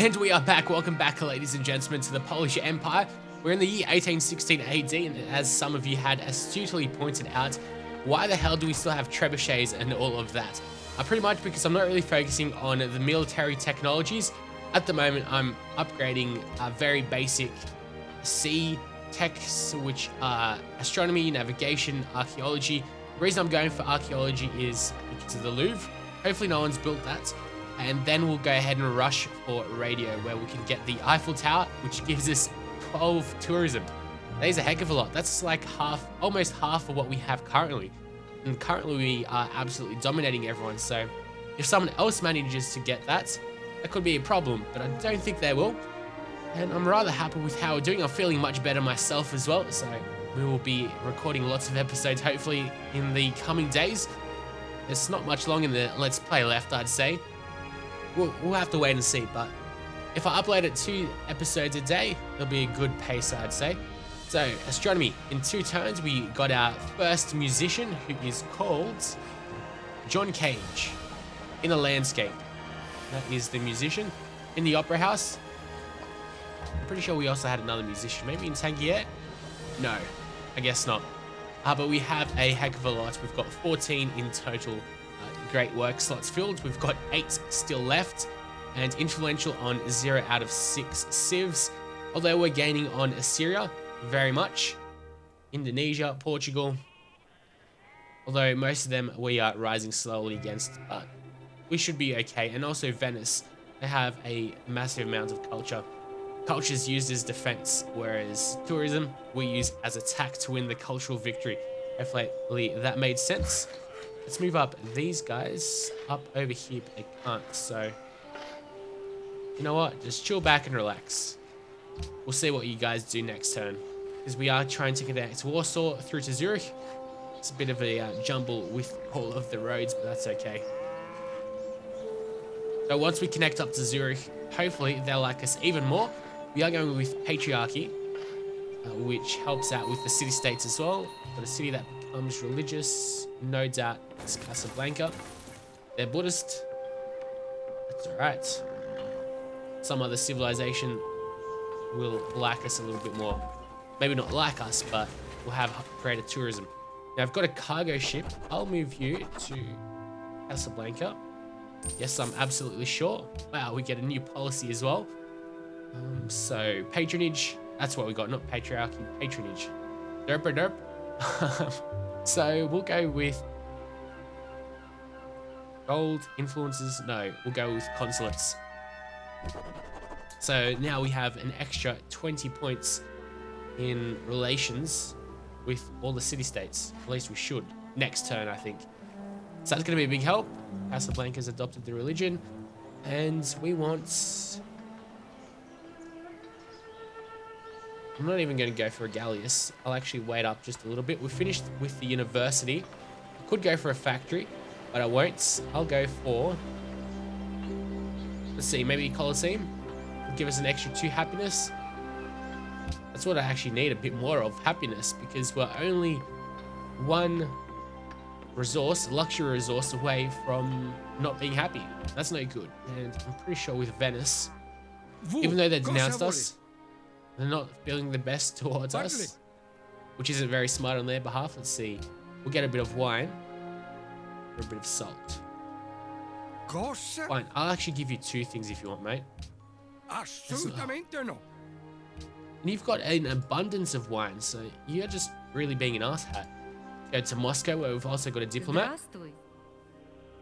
And we are back. Welcome back, ladies and gentlemen, to the Polish Empire. We're in the year 1816 AD, and as some of you had astutely pointed out, why the hell do we still have trebuchets and all of that? Pretty much because I'm not really focusing on the military technologies. At the moment, I'm upgrading very basic sea techs, which are astronomy, navigation, archaeology. The reason I'm going for archaeology is because of the Louvre. Hopefully no one's built that. And then we'll go ahead and rush for radio, where we can get the Eiffel Tower, which gives us 12 tourism. That is a heck of a lot. That's like almost half of what we have currently. And currently we are absolutely dominating everyone. So if someone else manages to get that, that could be a problem, but I don't think they will. And I'm rather happy with how we're doing. I'm feeling much better myself as well. So we will be recording lots of episodes, hopefully in the coming days. There's not much long in the Let's Play left, I'd say. We'll have to wait and see, but if I upload it 2 episodes a day, it'll be a good pace, I'd say. So, astronomy. In 2 turns, we got our first musician, who is called John Cage, in a landscape. That is the musician. In the opera house, I'm pretty sure we also had another musician. Maybe in Tangier? No, I guess not. But we have a heck of a lot. We've got 14 in total. Great work slots filled. We've got 8 still left, and influential on 0 out of 6 civs. Although we're gaining on Assyria very much. Indonesia, Portugal. Although most of them we are rising slowly against, but we should be okay. And also Venice. They have a massive amount of culture. Culture is used as defense, whereas tourism we use as attack to win the cultural victory. Hopefully that made sense. Let's move up these guys up over here, but they can't. So, you know what? Just chill back and relax. We'll see what you guys do next turn, because we are trying to connect Warsaw through to Zurich. It's a bit of a jumble with all of the roads, but that's okay. So once we connect up to Zurich, hopefully they'll like us even more. We are going with patriarchy, which helps out with the city-states as well. But a city that becomes religious, no doubt, is Casablanca. They're Buddhist. That's alright. Some other civilization will like us a little bit more. Maybe not like us, but we'll have greater tourism. Now I've got a cargo ship. I'll move you to Casablanca. Yes, I'm absolutely sure. Wow, we get a new policy as well. So patronage, that's what we got, not patriarchy, patronage. Derp. So we'll go with gold influences. No, we'll go with consulates. So now we have an extra 20 points in relations with all the city-states. At least we should. Next turn, I think. So that's going to be a big help. Casablanca's adopted the religion. And we want... I'm not even going to go for a Gallius. I'll actually wait up just a little bit. We're finished with the university. I could go for a factory, but I won't. I'll go for... Let's see, maybe Colosseum. Give us an extra 2 happiness. That's what I actually need, a bit more of happiness, because we're only 1 resource, luxury resource away from not being happy. That's no good. And I'm pretty sure with Venice, even though they denounced us, they're not feeling the best towards us, which isn't very smart on their behalf. Let's see. We'll get a bit of wine or a bit of salt. Fine. I'll actually give you 2 things if you want, mate. Assolutamente no. And you've got an abundance of wine, so you're just really being an asshat. Go to Moscow, where we've also got a diplomat.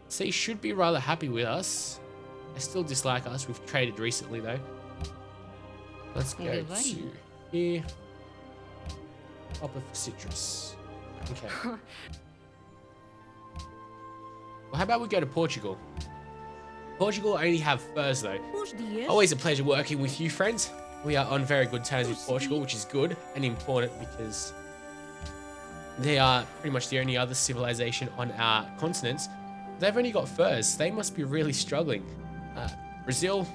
So he should be rather happy with us. They still dislike us. We've traded recently, though. Let's go to here. Hopper for citrus. Okay. Well, how about we go to Portugal? Portugal only have furs, though. Always a pleasure working with you, friends. We are on very good terms with Portugal, which is good and important because they are pretty much the only other civilization on our continent. They've only got furs. They must be really struggling. Brazil,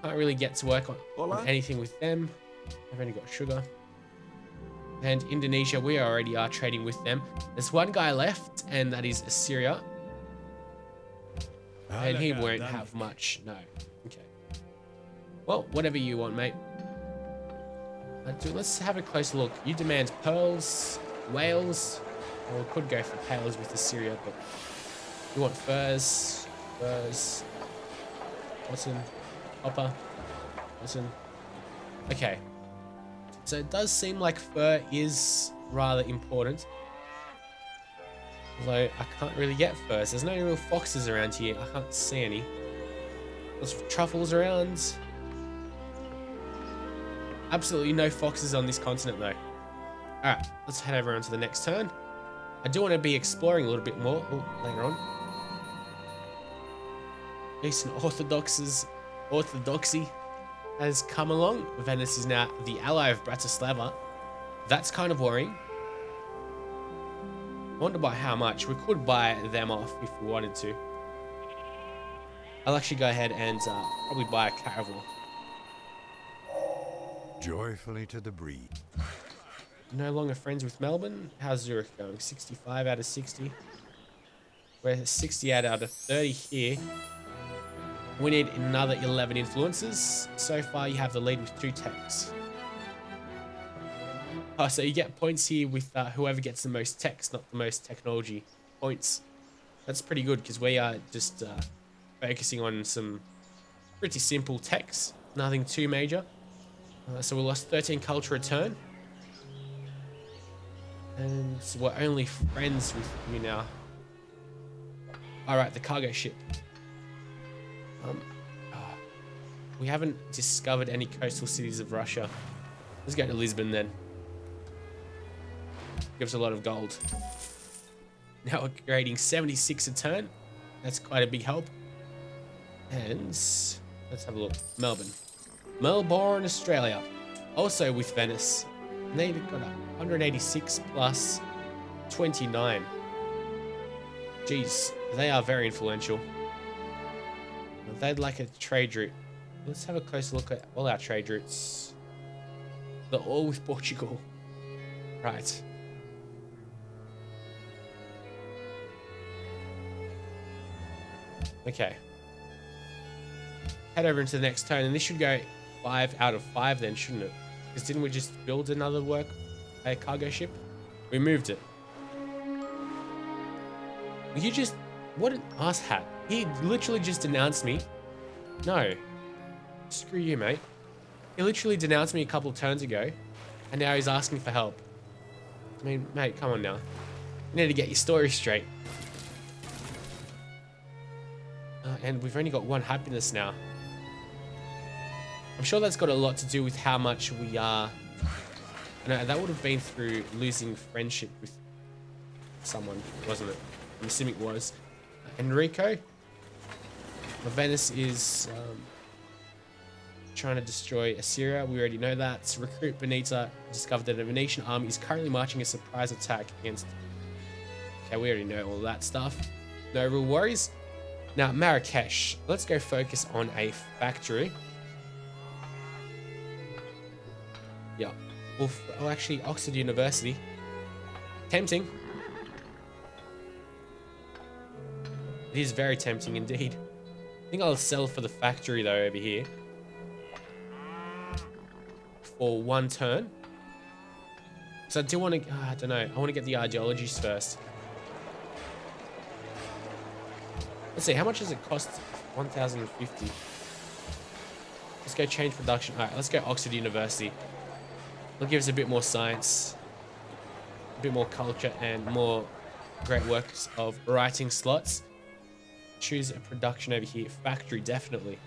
can't really get to work on anything with them. They've only got sugar. And Indonesia, we already are trading with them. There's 1 guy left, and that is Assyria. And he won't have much, no. Okay. Well, whatever you want, mate. Let's have a closer look. You demand pearls, whales, or we could go for pails with Assyria, but you want furs, cotton, copper, cotton. Okay. So it does seem like fur is rather important. Although I can't really get furs. There's no real foxes around here. I can't see any. There's truffles around. Absolutely no foxes on this continent though. Alright, let's head over on to the next turn. I do want to be exploring a little bit more later on. Eastern Orthodoxy has come along. Venice is now the ally of Bratislava. That's kind of worrying. I wonder by how much. We could buy them off if we wanted to. I'll actually go ahead and probably buy a caravel. Joyfully to the breed. No longer friends with Melbourne. How's Zurich going? 65 out of 60. We're 68 out of 30 here. We need another 11 influences. So far, you have the lead with 2 techs. Oh, so you get points here with whoever gets the most techs, not the most technology points. That's pretty good because we are just focusing on some pretty simple techs. Nothing too major. So we lost 13 culture a turn. And so we're only friends with you now. Alright, the cargo ship. We haven't discovered any coastal cities of Russia. Let's go to Lisbon then. Gives a lot of gold. Now we're grading 76 a turn. That's quite a big help. And let's have a look. Melbourne, Australia. Also with Venice. And they've got 186 plus 29. Jeez, they are very influential. They'd like a trade route. Let's have a closer look at all our trade routes. They're all with Portugal. Right. Okay. Head over into the next turn, and this should go 5 out of 5 then, shouldn't it? Because didn't we just build another a cargo ship? We moved it. You just... What an asshat. He literally just denounced me. No. Screw you, mate. He literally denounced me a couple turns ago, and now he's asking for help. I mean, mate, come on now. You need to get your story straight. And we've only got 1 happiness now. I'm sure that's got a lot to do with how much we are... No, that would have been through losing friendship with someone, wasn't it? I'm assuming it was. Enrico. Venice is trying to destroy Assyria. We already know that. Recruit Benita discovered that a Venetian army is currently marching a surprise attack against... Okay, we already know all that stuff. No real worries. Now, Marrakesh. Let's go focus on a factory. Yeah. Oh, actually, Oxford University. Tempting. It is very tempting indeed. I think I'll sell for the factory though over here. For 1 turn. So I do want to, I don't know. I want to get the ideologies first. Let's see, how much does it cost? 1,050. Let's go change production. All right, let's go Oxford University. It'll give us a bit more science, a bit more culture, and more great works of writing slots. Choose a production over here. Factory, definitely.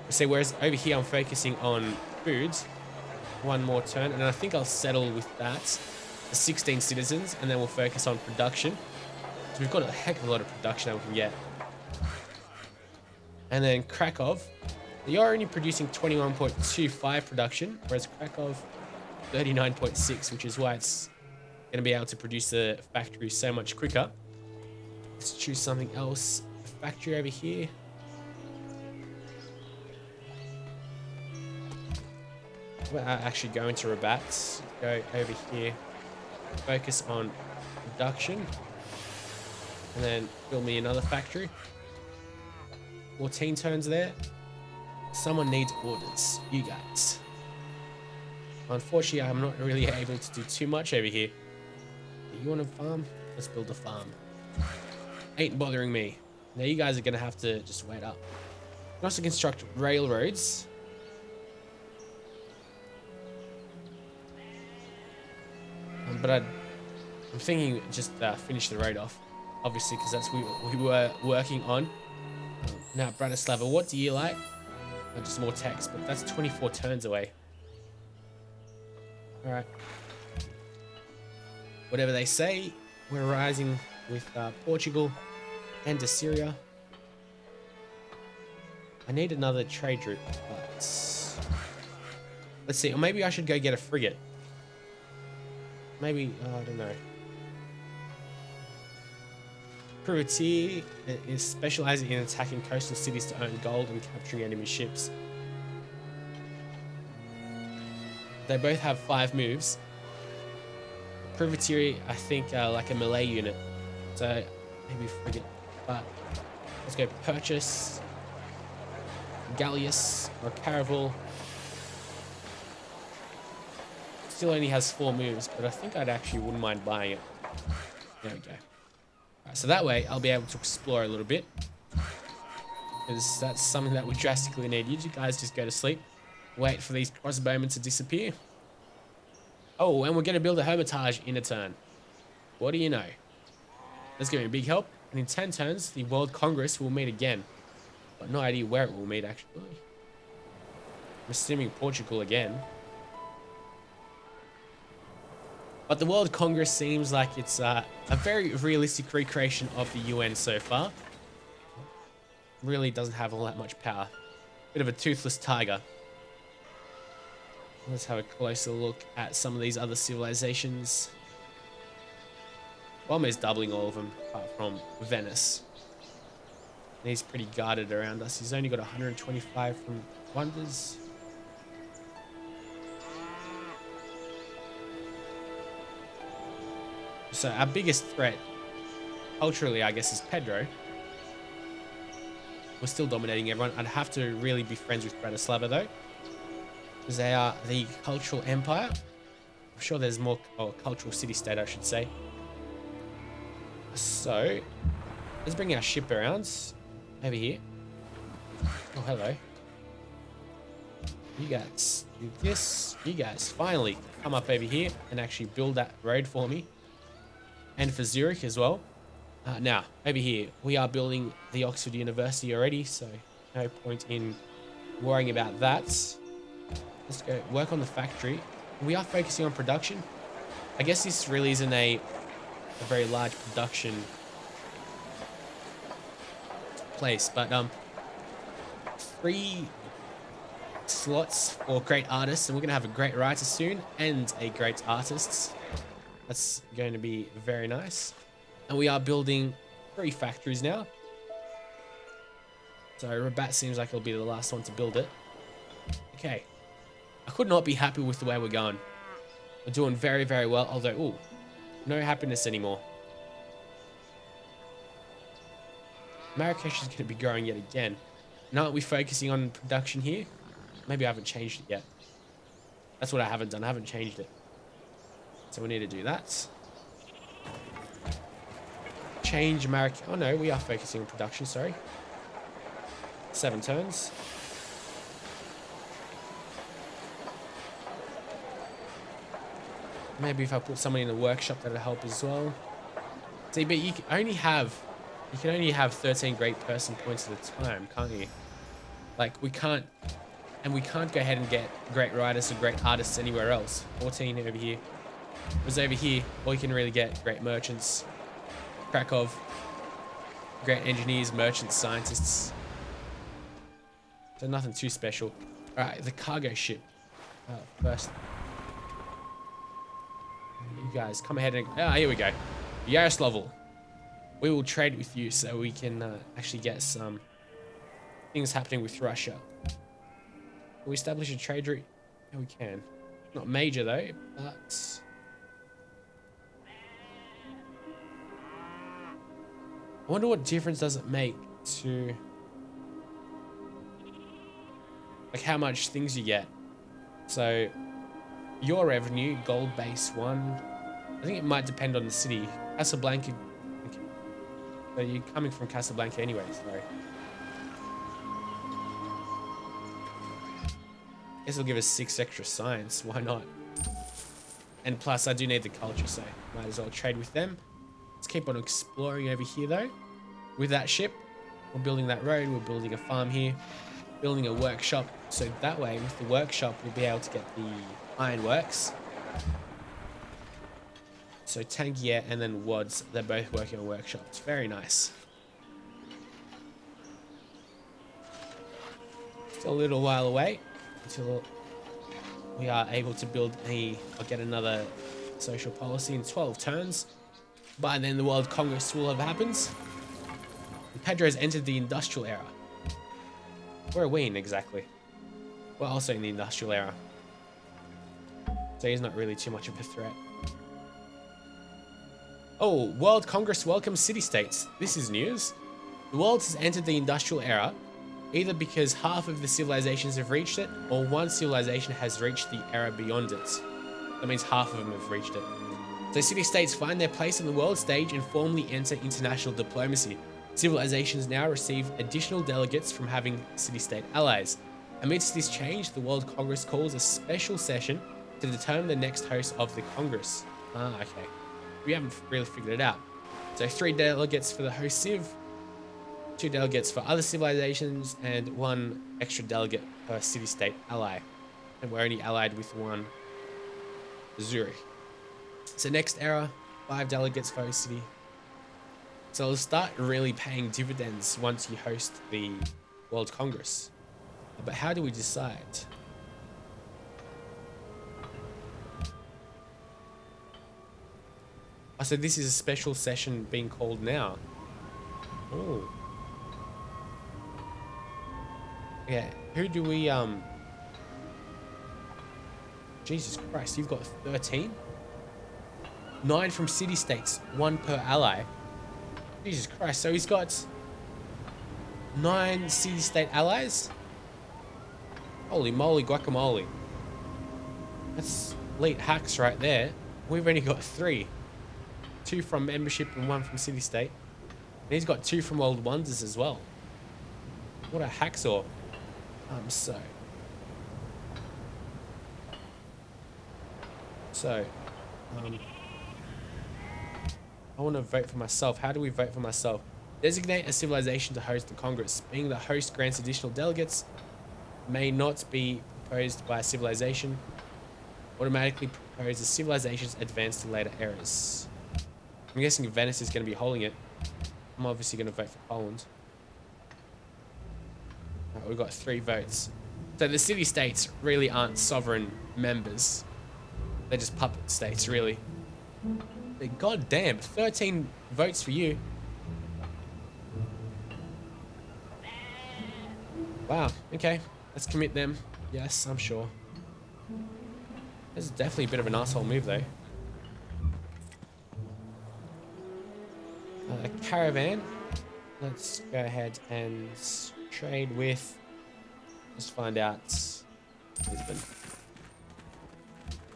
So whereas over here I'm focusing on foods. 1 more turn, and I think I'll settle with that. The 16 citizens, and then we'll focus on production. So we've got a heck of a lot of production that we can get. And then Krakow. You're only producing 21.25 production, whereas Krakow 39.6, which is why it's going to be able to produce the factory so much quicker. Let's choose something else. A factory over here. We're actually going to Rabat. Go over here. Focus on production. And then build me another factory. 14 turns there. Someone needs orders. You guys. Unfortunately, I'm not really able to do too much over here. You want a farm? Let's build a farm. Ain't bothering me. Now you guys are going to have to just wait up. You can also construct railroads. But I'm thinking just finish the road off. Obviously, because that's what we were working on. Now, Bratislava, what do you like? Just more text, but that's 24 turns away. Alright. Whatever they say, we're rising with Portugal and Assyria. I need another trade route, but let's see. Or maybe I should go get a frigate. Maybe, I don't know. Privateer is specializing in attacking coastal cities to earn gold and capturing enemy ships. They both have 5 moves. Privateer, I think, like a melee unit. So maybe frigate. But let's go purchase Gallius or Caravel. Still only has 4 moves, but I think I'd actually wouldn't mind buying it. There we go. Right, so that way I'll be able to explore a little bit, because that's something that we drastically need. You guys just go to sleep. Wait for these crossbowmen to disappear. Oh, and we're going to build a hermitage in a turn. What do you know? That's going to be a big help. And in 10 turns, the World Congress will meet again. But no idea where it will meet, actually. I'm assuming Portugal again. But the World Congress seems like it's a very realistic recreation of the UN so far. Really doesn't have all that much power. Bit of a toothless tiger. Let's have a closer look at some of these other civilizations. We're almost doubling all of them, apart from Venice. And he's pretty guarded around us. He's only got 125 from wonders. So our biggest threat, culturally, I guess, is Pedro. We're still dominating everyone. I'd have to really be friends with Bratislava, though, because they are the cultural empire. I'm sure there's more, or cultural city-state, I should say. So, let's bring our ship around over here. Oh, hello. You guys do this. You guys finally come up over here and actually build that road for me. And for Zurich as well. Now, over here, we are building the Oxford University already, so no point in worrying about that. Let's go work on the factory. We are focusing on production. I guess this really isn't a very large production place, but 3 slots for great artists, and we're going to have a great writer soon and a great artist. That's going to be very nice. And we are building 3 factories now. So Rabat seems like it'll be the last one to build it. Okay. I could not be happy with the way we're going. We're doing very, very well. Although, ooh, no happiness anymore. Marrakesh is going to be growing yet again. Now that we're focusing on production here, maybe I haven't changed it yet. That's what I haven't done. I haven't changed it. So we need to do that. Change Marrakesh. Oh no, we are focusing on production, sorry. 7 turns. Maybe if I put somebody in the workshop, that'll help as well. See, but you can only have 13 great person points at a time, can't you? Like, we can't go ahead and get great writers or great artists anywhere else. 14 over here. Whereas over here, all you can really get great merchants, Krakow, great engineers, merchants, scientists. So nothing too special. All right, the cargo ship. First, you guys come ahead and here we go. Yaroslavl. We will trade with you so we can actually get some things happening with Russia. Can we establish a trade route? Yeah, we can. Not major though, but I wonder what difference does it make to like how much things you get. So your revenue, gold base 1. I think it might depend on the city. Casablanca. Okay. So you're coming from Casablanca anyway, sorry. Guess it'll give us 6 extra science. Why not? And plus, I do need the culture, so might as well trade with them. Let's keep on exploring over here, though. With that ship, we're building that road. We're building a farm here. Building a workshop. So that way, with the workshop, we'll be able to get the ironworks. So Tangier and then Wads, they're both working on workshops. Very nice. Still a little while away until we are able to build or get another social policy in 12 turns. By then, the World Congress will have happened. And Pedro's entered the industrial era. Where are we in exactly? We're also in the industrial era. So he's not really too much of a threat. Oh, World Congress welcomes city-states. This is news. The world has entered the industrial era, either because half of the civilizations have reached it, or one civilization has reached the era beyond it. That means half of them have reached it. So city-states find their place on the world stage and formally enter international diplomacy. Civilizations now receive additional delegates from having city-state allies. Amidst this change, the World Congress calls a special session to determine the next host of the Congress. Ah, okay. We haven't really figured it out. So 3 delegates for the host civ, 2 delegates for other civilizations, and 1 extra delegate per city-state ally. And we're only allied with 1 Zurich. So next era, 5 delegates for host city. So it'll start really paying dividends once you host the World Congress. But how do we decide? Oh, so this is a special session being called now. Oh. Yeah, who do we, Jesus Christ, you've got 13? 9 from city-states, 1 per ally. Jesus Christ, so he's got 9 city-state allies? Holy moly guacamole. That's elite hacks right there. We've only got 3. 2 from membership and 1 from city-state. And he's got 2 from Old Wonders as well. What a hacksaw. I want to vote for myself. How do we vote for myself? Designate a civilization to host the Congress. Being the host grants additional delegates. May not be proposed by a civilization. Automatically proposes civilizations advance to later eras. I'm guessing Venice is going to be holding it. I'm obviously going to vote for Poland. Right, we've got 3 votes. So the city-states really aren't sovereign members. They're just puppet states, really. But God damn, 13 votes for you. Wow, okay. Let's commit them. Yes, I'm sure. This is definitely a bit of an asshole move, though. A caravan. Let's go ahead and trade with. Let's find out. Lisbon.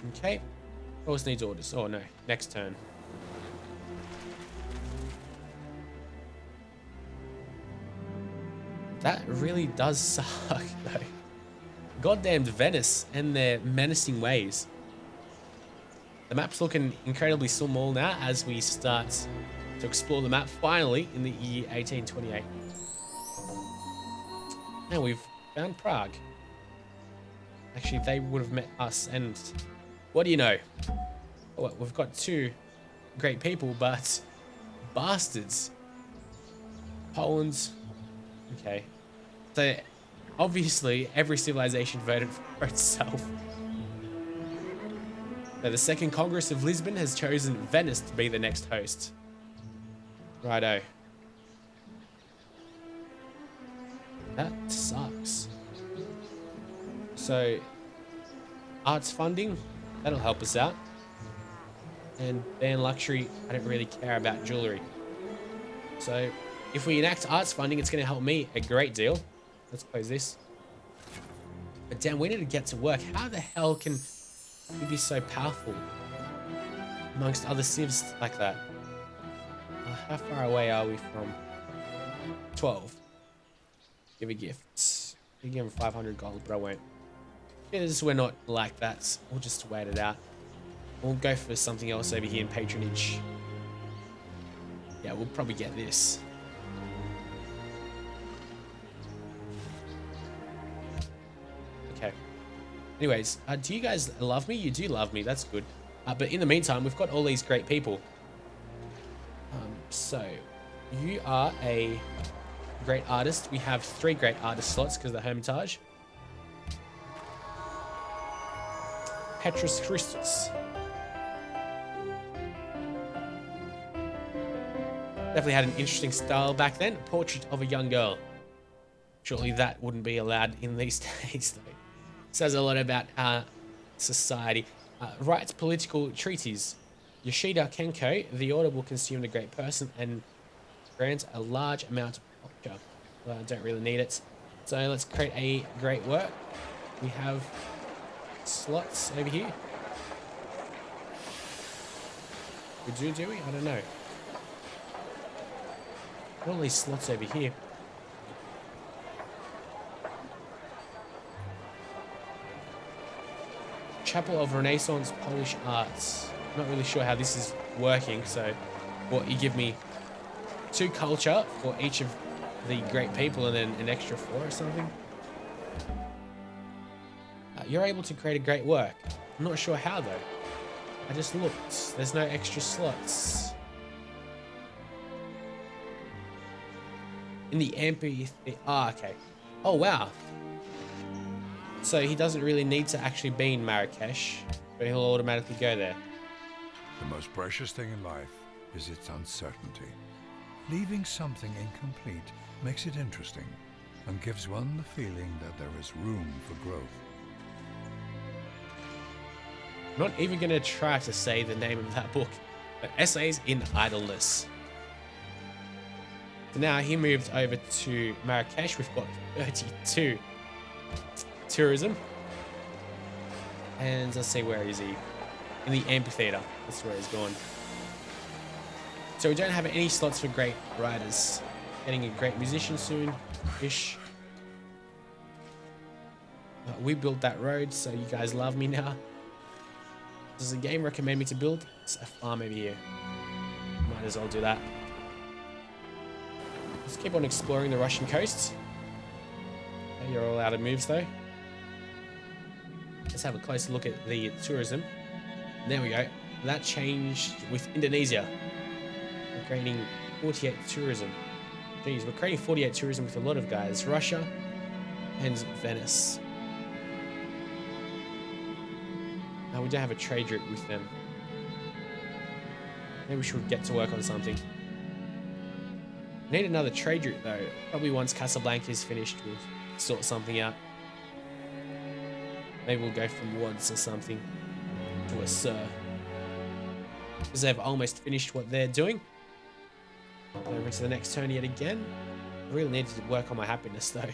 Okay. Always needs orders. Oh no, next turn. That really does suck, though. Goddamned Venice and their menacing ways. The map's looking incredibly small now as we start to explore the map finally in the year 1828. Now we've found Prague. Actually, they would have met us, and what do you know? Well, we've got 2 great people, but bastards. Poland. Okay. So obviously every civilization voted for itself. So the Second Congress of Lisbon has chosen Venice to be the next host. Righto. That sucks. So arts funding, that'll help us out. And ban luxury, I don't really care about jewelry. So if we enact arts funding, it's going to help me a great deal. Let's close this. But damn, we need to get to work. How the hell can we be so powerful amongst other civs like that? How far away are we from 12? Give a gift. You give him 500 gold, but I won't. Because we're not like that. We'll just wait it out. We'll go for something else over here in patronage. Yeah, we'll probably get this. Okay. Anyways, do you guys love me? You do love me. That's good. But in the meantime, we've got all these great people. So, you are a great artist. We have 3 great artist slots because of the Hermitage. Petrus Christus. Definitely had an interesting style back then. Portrait of a young girl. Surely that wouldn't be allowed in these days, though. Says a lot about society. Writes political treaties. Yoshida Kenko, the order will consume the great person and grants a large amount of culture. Well, I don't really need it. So let's create a great work. We have slots over here. We do we? I don't know. What are all these slots over here? Chapel of Renaissance Polish Arts. Not really sure how this is working, so what, you give me 2 culture for each of the great people and then an extra 4 or something? You're able to create a great work. I'm not sure how though. I just looked. There's no extra slots. In the amphitheater. Ah, okay. Oh, wow. So he doesn't really need to actually be in Marrakesh, but he'll automatically go there. The most precious thing in life is its uncertainty. Leaving something incomplete makes it interesting and gives one the feeling that there is room for growth. I'm not even going to try to say the name of that book, but Essays in Idleness. So now he moved over to Marrakesh. We've got 32 tourism. And let's see, where is he? In the amphitheater. That's where he's gone. So we don't have any slots for great writers. Getting a great musician soon-ish. We built that road, so you guys love me now. Does the game recommend me to build? It's a farm over here. Might as well do that. Let's keep on exploring the Russian coast. Okay, you're all out of moves though. Let's have a closer look at the tourism. There we go. That changed with Indonesia. We're creating 48 tourism. Jeez, we're creating 48 tourism with a lot of guys. Russia and Venice. We don't have a trade route with them. Maybe we should get to work on something. I need another trade route though. Probably once Casablanca is finished, we'll sort something out. Maybe we'll go from Wads or something to a Sir. Because they've almost finished what they're doing. Over to the next turn yet again. I really need to work on my happiness though.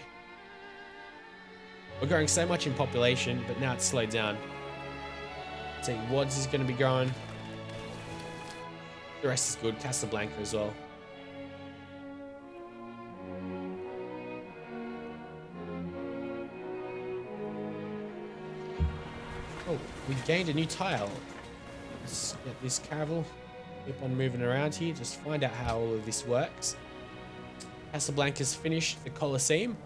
We're growing so much in population, but now it's slowed down. See, Wads is going to be growing. The rest is good. Casablanca as well. Oh, we gained a new tile. Let's get this caravel. Keep on moving around here. Just find out how all of this works. Casablanca's finished the Colosseum.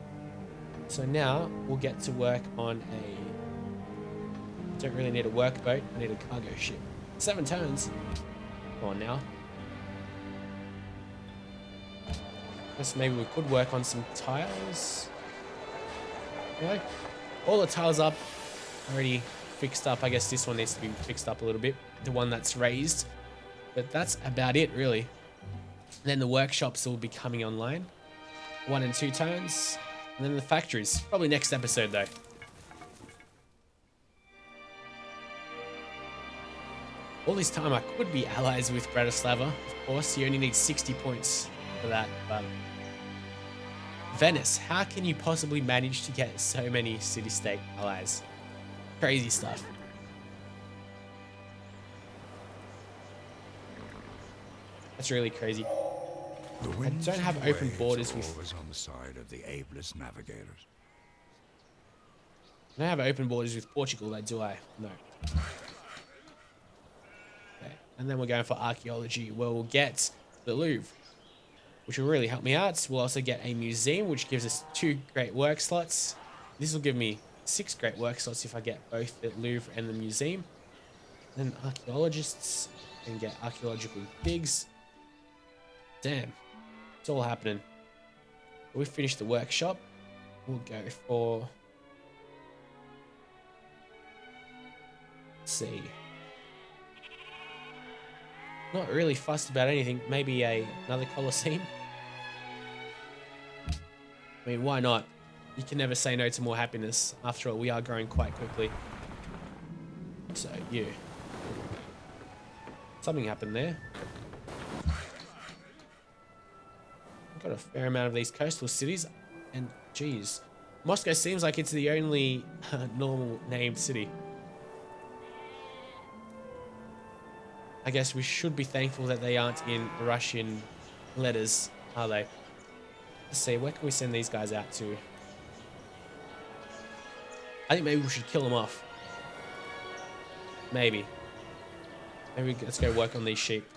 So now we'll get to work on a... Don't really need a workboat. I need a cargo ship. 7 turns. Come on now. Guess maybe we could work on some tiles. No? All the tiles up. Already fixed up. I guess this one needs to be fixed up a little bit. The one that's raised. But that's about it, really. Then the workshops will be coming online. 1 and 2 turns. And then the factories. Probably next episode, though. All this time, I could be allies with Bratislava. Of course, you only need 60 points for that, but Venice, how can you possibly manage to get so many city-state allies? Crazy stuff. That's really crazy. I don't have open borders with... always on the side of the ablest navigators. I don't have open borders with Portugal, though, do I? No. Okay. And then we're going for archaeology, where we'll get the Louvre, which will really help me out. We'll also get a museum, which gives us 2 great work slots. This will give me 6 great work slots if I get both the Louvre and the museum. Then archaeologists can get archaeological digs. Damn, it's all happening. We finished the workshop. We'll go for... Let's see. Not really fussed about anything. Maybe another Colosseum. I mean, why not? You can never say no to more happiness. After all, we are growing quite quickly. So, you. Something happened there. I've got a fair amount of these coastal cities. And, geez. Moscow seems like it's the only normal named city. I guess we should be thankful that they aren't in Russian letters, are they? Let's see, where can we send these guys out to? I think maybe we should kill them off. Maybe. Maybe let's go work on these sheep.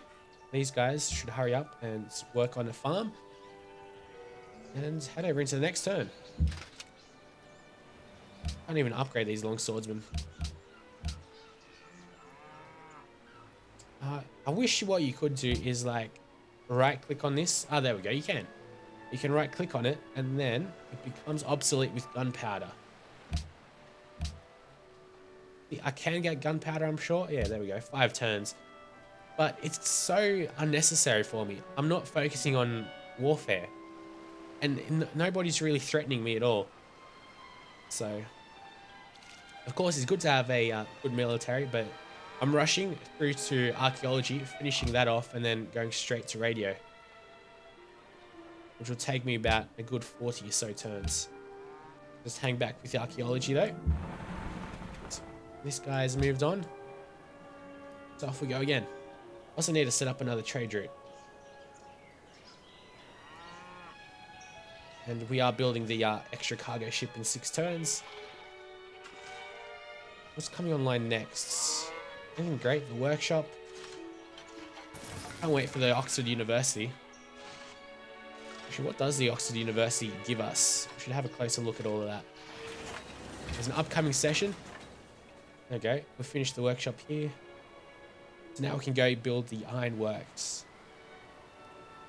These guys should hurry up and work on a farm. And head over into the next turn. Can't even upgrade these long swordsmen. I wish what you could do is like right click on this. Ah, there we go. You can. You can right click on it and then it becomes obsolete with gunpowder. I can get gunpowder, I'm sure. Yeah, there we go. 5 turns. But it's so unnecessary for me. I'm not focusing on warfare. And nobody's really threatening me at all. So, of course, it's good to have a good military, but I'm rushing through to archaeology, finishing that off, and then going straight to radio. Which will take me about a good 40 or so turns. Just hang back with the archaeology though. This guy's moved on. So off we go again. Also need to set up another trade route. And we are building the extra cargo ship in 6 turns. What's coming online next? Anything great? The workshop. Can't wait for the Oxford University. Actually, what does the Oxford University give us? We should have a closer look at all of that. There's an upcoming session. There we go. We've finished the workshop here. So now we can go build the ironworks.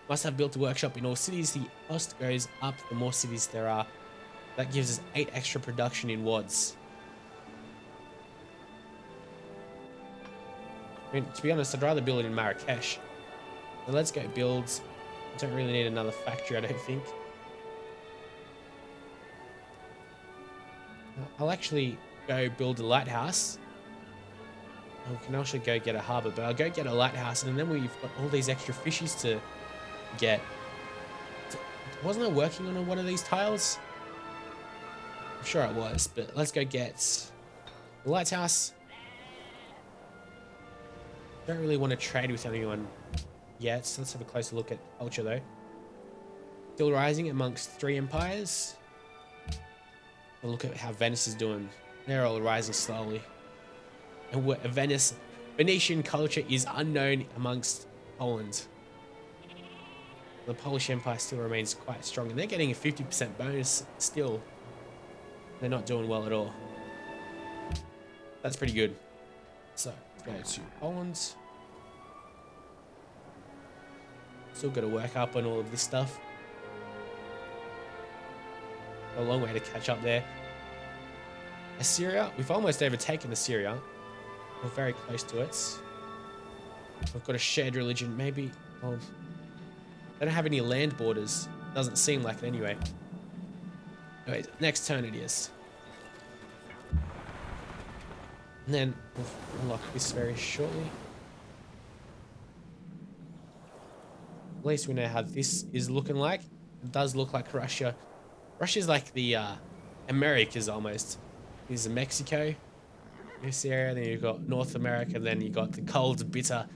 Must have built a workshop in all cities. The cost goes up the more cities there are. That gives us 8 extra production in wads. I mean, to be honest, I'd rather build it in Marrakesh. So let's go build. I don't really need another factory, I don't think. I'll actually go build a lighthouse. We can also go get a harbour, but I'll go get a lighthouse, and then we've got all these extra fishies to get. Wasn't I working on one of these tiles? I'm sure I was, but let's go get the lighthouse. Don't really want to trade with anyone yet, so let's have a closer look at culture though. Still rising amongst 3 empires. And look at how Venice is doing. They're all rising slowly. And Venetian culture is unknown amongst Poland. The Polish Empire still remains quite strong, and they're getting a 50% bonus still. They're not doing well at all. That's pretty good. So, let's go to Poland. Still got to work up on all of this stuff. A long way to catch up there. Assyria, we've almost overtaken Assyria. We're very close to it. We've got a shared religion, maybe. Oh, they don't have any land borders. Doesn't seem like it anyway. Anyway, next turn it is. And then we'll unlock this very shortly. At least we know how this is looking like. It does look like Russia Russia's like the Americas almost. There's Mexico, this area, then you've got North America, then you got the cold, bitter,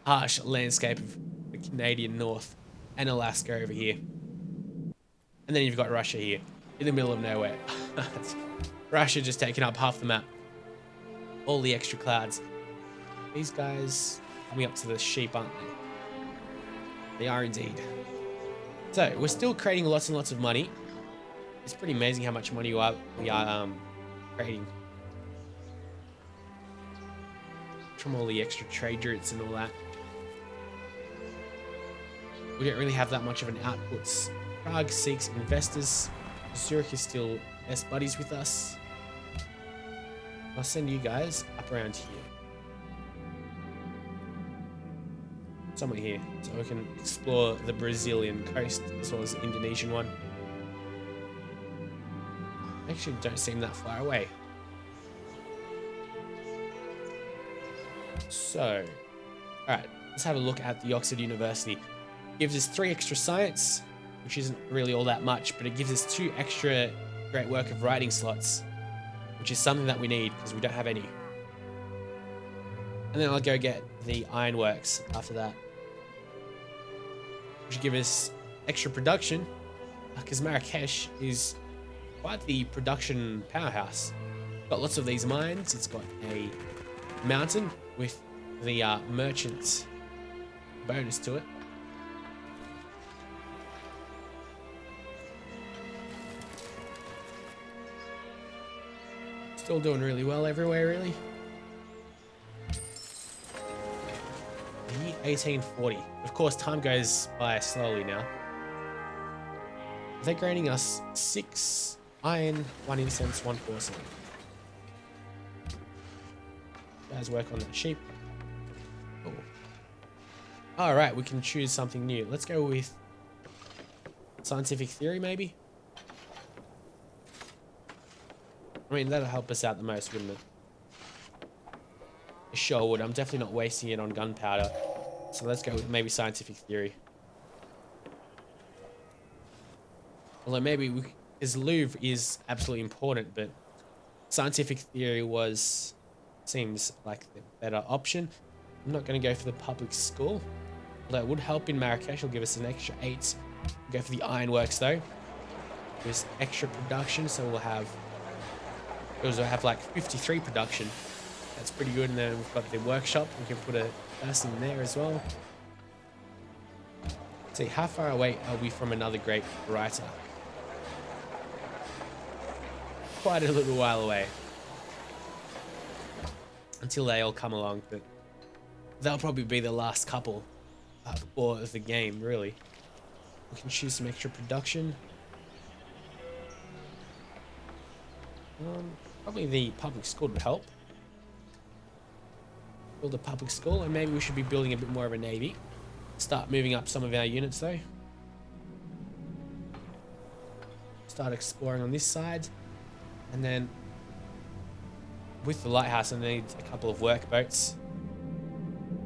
harsh landscape of the Canadian North and Alaska over here. And then you've got Russia here, in the middle of nowhere. Russia just taking up half the map. All the extra clouds. These guys coming up to the sheep, aren't they? They are indeed. So, we're still creating lots and lots of money. It's pretty amazing how much money we are creating. From all the extra trade routes and all that. We don't really have that much of an output. Prague seeks investors. Zurich is still best buddies with us. I'll send you guys up around here. Somewhere here, so we can explore the Brazilian coast as well as the Indonesian one. Actually, don't seem that far away. So, alright, let's have a look at the Oxford University. It gives us 3 extra science, which isn't really all that much, but it gives us 2 extra great work of writing slots, which is something that we need because we don't have any. And then I'll go get the ironworks after that, which will give us extra production because Marrakesh is quite the production powerhouse. Got lots of these mines. It's got a mountain with the merchant bonus to it. Still doing really well everywhere, really. The year 1840. Of course, time goes by slowly now. They're granting us 6 iron, 1 incense, 1 porcelain. Guys, work on that sheep. Cool. All right, we can choose something new. Let's go with scientific theory, maybe. I mean, that'll help us out the most, wouldn't it? It sure would. I'm definitely not wasting it on gunpowder. So let's go with maybe scientific theory. Although maybe because Louvre is absolutely important, but scientific theory seems like the better option. I'm not going to go for the public school. Although it would help in Marrakesh. It'll give us an extra 8. We'll go for the ironworks though. There's extra production, so we'll have like 53 production. That's pretty good. And then we've got the workshop. We can put a person in there as well. Let's see, how far away are we from another great writer? Quite a little while away. Until they all come along, but they'll probably be the last couple of the game, really. We can choose some extra production. Probably the public school would help. Build a public school, and maybe we should be building a bit more of a navy. Start moving up some of our units though. Start exploring on this side, and then with the lighthouse I need a couple of workboats,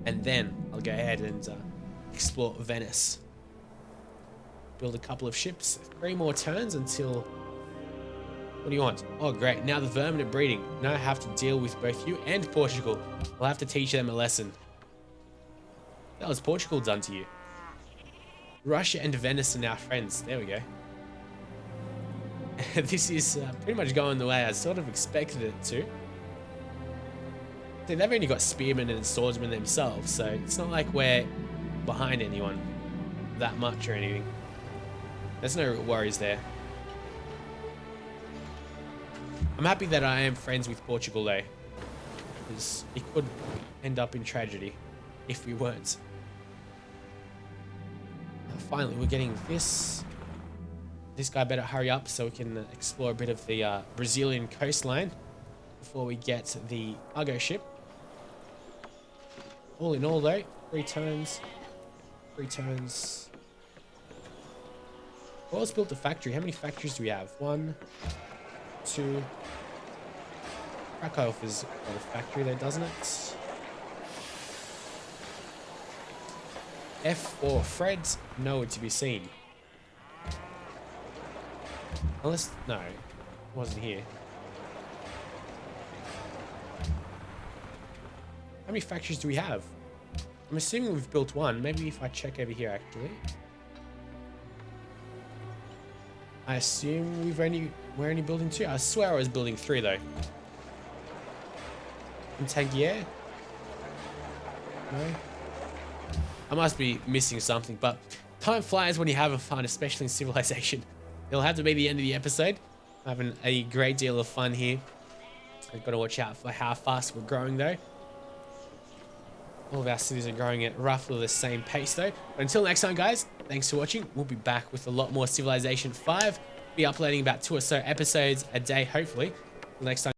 and then I'll go ahead and explore Venice. Build a couple of ships. 3 more turns until... What do you want? Oh, great. Now the vermin are breeding. Now I have to deal with both you and Portugal. I'll have to teach them a lesson. That was Portugal done to you. Russia and Venice are now friends. There we go. This is pretty much going the way I sort of expected it to. They've only got spearmen and swordsmen themselves, so it's not like we're behind anyone that much or anything. There's no worries there. I'm happy that I am friends with Portugal though, because it could end up in tragedy if we weren't. Finally, we're getting this. This guy better hurry up so we can explore a bit of the Brazilian coastline before we get the cargo ship. All in all though, 3 turns. 3 turns. Well, let's build the factory. How many factories do we have? 1, 2. Krakow is got a factory there, doesn't it? F4. Fred, nowhere to be seen. Unless, no, it wasn't here. How many factories do we have? I'm assuming we've built one. Maybe if I check over here, actually. I assume we're only building 2. I swear I was building 3 though. In Tangier? No. I must be missing something, but time flies when you're having fun, especially in Civilization. It'll have to be the end of the episode. I'm having a great deal of fun here. I've got to watch out for how fast we're growing though. All of our cities are growing at roughly the same pace though. But until next time, guys, thanks for watching. We'll be back with a lot more Civilization 5. Be uploading about 2 or so episodes a day, hopefully. Next time.